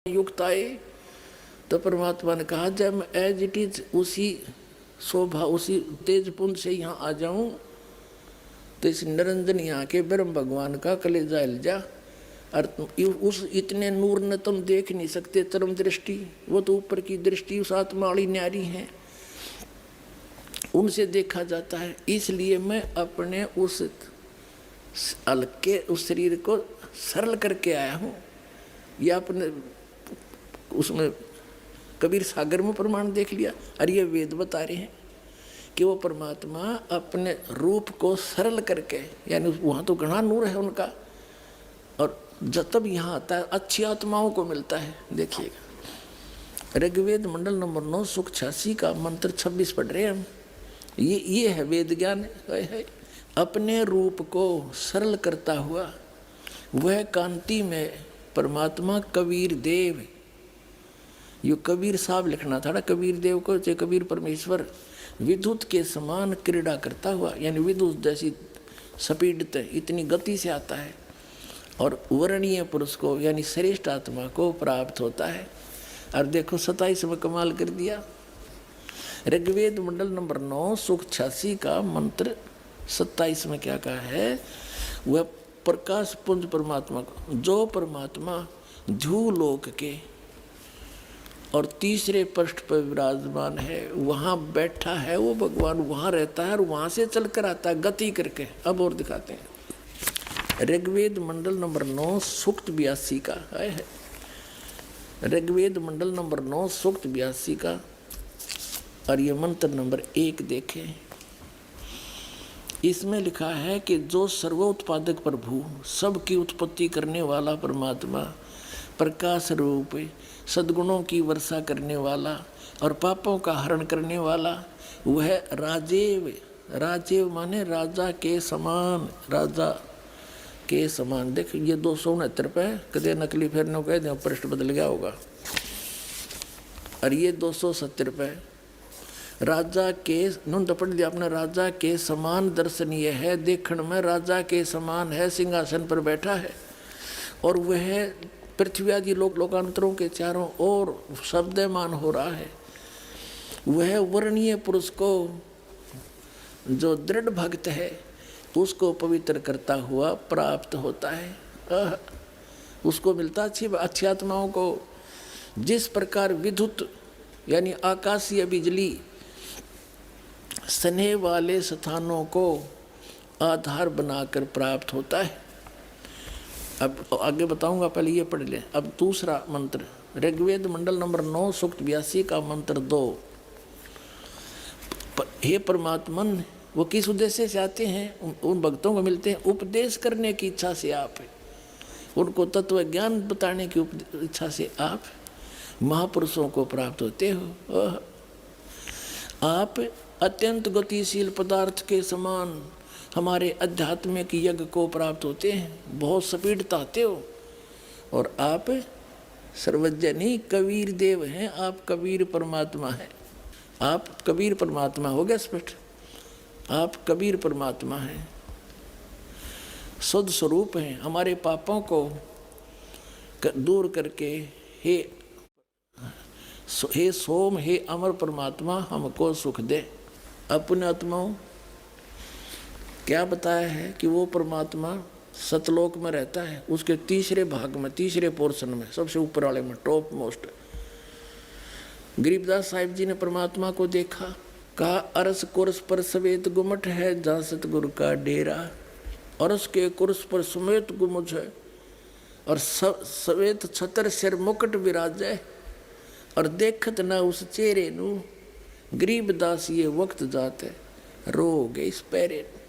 युक्त आए तो परमात्मा ने कहा जब मैं एज इट इज उसी शोभा उसी तेजपुंज से यहाँ आ जाऊं तो इस निरंजन यहाँ के ब्रह्म भगवान का कलेजा हिल जा। और उस इतने नूर ने तुम देख नहीं सकते चरम दृष्टि, वो तो ऊपर की दृष्टि उस आत्मा वाली न्यारी है, उनसे देखा जाता है। इसलिए मैं अपने उस हल्के उस शरीर को सरल करके आया हूँ। या अपने उसमें कबीर सागर में प्रमाण देख लिया। और ये वेद बता रहे हैं कि वो परमात्मा अपने रूप को सरल करके, यानी वहाँ तो घना नूर है उनका, और जब तब यहाँ आता है अच्छी आत्माओं को मिलता है। देखिएगा ऋग्वेद मंडल नंबर 9 सुख 86 का मंत्र 26 पढ़ रहे हैं हम। ये है वेद ज्ञान है। अपने रूप को सरल करता हुआ वह कांति में परमात्मा कबीर देव, यो कबीर साहब लिखना था ना कबीर देव को, चाहे कबीर परमेश्वर, विद्युत के समान क्रीड़ा करता हुआ, यानी विद्युत जैसी स्पीड इतनी गति से आता है और वर्णीय पुरुष को यानी श्रेष्ठ आत्मा को प्राप्त होता है। और देखो 27 में कमाल कर दिया। ऋग्वेद मंडल नंबर 9 सुख 86 का मंत्र 27 में क्या कहा है, वह प्रकाश पुंज परमात्मा को, जो परमात्मा झूलोक के और तीसरे पृष्ठ पर विराजमान है, वहाँ बैठा है वो भगवान, वहाँ रहता है और वहाँ से चल कर आता है गति करके। अब और दिखाते हैं ऋग्वेद मंडल नंबर 9 सूक्त 82 का है। ऋग्वेद मंडल नंबर 9 सूक्त 82 का और ये मंत्र नंबर 1 देखें। इसमें लिखा है कि जो सर्वोत्पादक प्रभु, सबकी उत्पत्ति करने वाला परमात्मा, प्रकाश रूप, सद्गुणों की वर्षा करने वाला और पापों का हरण करने वाला, वह राजेव, राजेव माने राजा के समान, राजा के समान। देख ये 269 पे कदे नकली फेरने कह दें, पृष्ठ बदल गया होगा। और ये 270 पे राजा के नुन तो पढ़ दिया अपना, राजा के समान दर्शनीय है, देखण में राजा के समान है, सिंहासन पर बैठा है और वह पृथ्वी आदि लोकांतरों के चारों ओर शब्दमान हो रहा है। वह वर्णीय पुरुष को, जो दृढ़ भक्त है, उसको पवित्र करता हुआ प्राप्त होता है। उसको मिलता अच्छी आत्माओं को। जिस प्रकार विद्युत यानी आकाशीय बिजली स्नेह वाले स्थानों को आधार बनाकर प्राप्त होता है। अब आगे बताऊंगा, पहले ये पढ़ लें। अब दूसरा मंत्र ऋग्वेद मंडल नंबर 9 सूक्त 82 का मंत्र 2। हे परमात्मन, वो किस उद्देश्य से आते हैं, उन भक्तों को मिलते हैं उपदेश करने की इच्छा से, आप उनको तत्व ज्ञान बताने की इच्छा से आप महापुरुषों को प्राप्त होते हो। आप अत्यंत गतिशील पदार्थ के समान हमारे आध्यात्मिक यज्ञ को प्राप्त होते हैं, बहुत स्पीड आते हो। और आप सर्वजनी कबीर देव हैं, आप कबीर परमात्मा हैं। आप कबीर परमात्मा हो गया स्पष्ट, आप कबीर परमात्मा हैं, शुद्ध स्वरूप हैं। हमारे पापों को दूर करके हे सोम, हे अमर परमात्मा, हमको सुख दे। अपने आत्माओं क्या बताया है कि वो परमात्मा सतलोक में रहता है, उसके तीसरे भाग में, तीसरे पोर्शन में, सबसे ऊपर वाले में, टॉप मोस्ट। गरीबदास साहिब जी ने परमात्मा को देखा, कहा अरस कुर्स पर सवेत गुमट है, जहाँ सतगुरु का डेरा। अरस के कुर्स पर समेत गुमुज है और सवेत छतर सिर मुकुट विराजे, और देखत न उस चेहरे नू, गरीबदास ये वक्त जाते रो गए इस पैरे।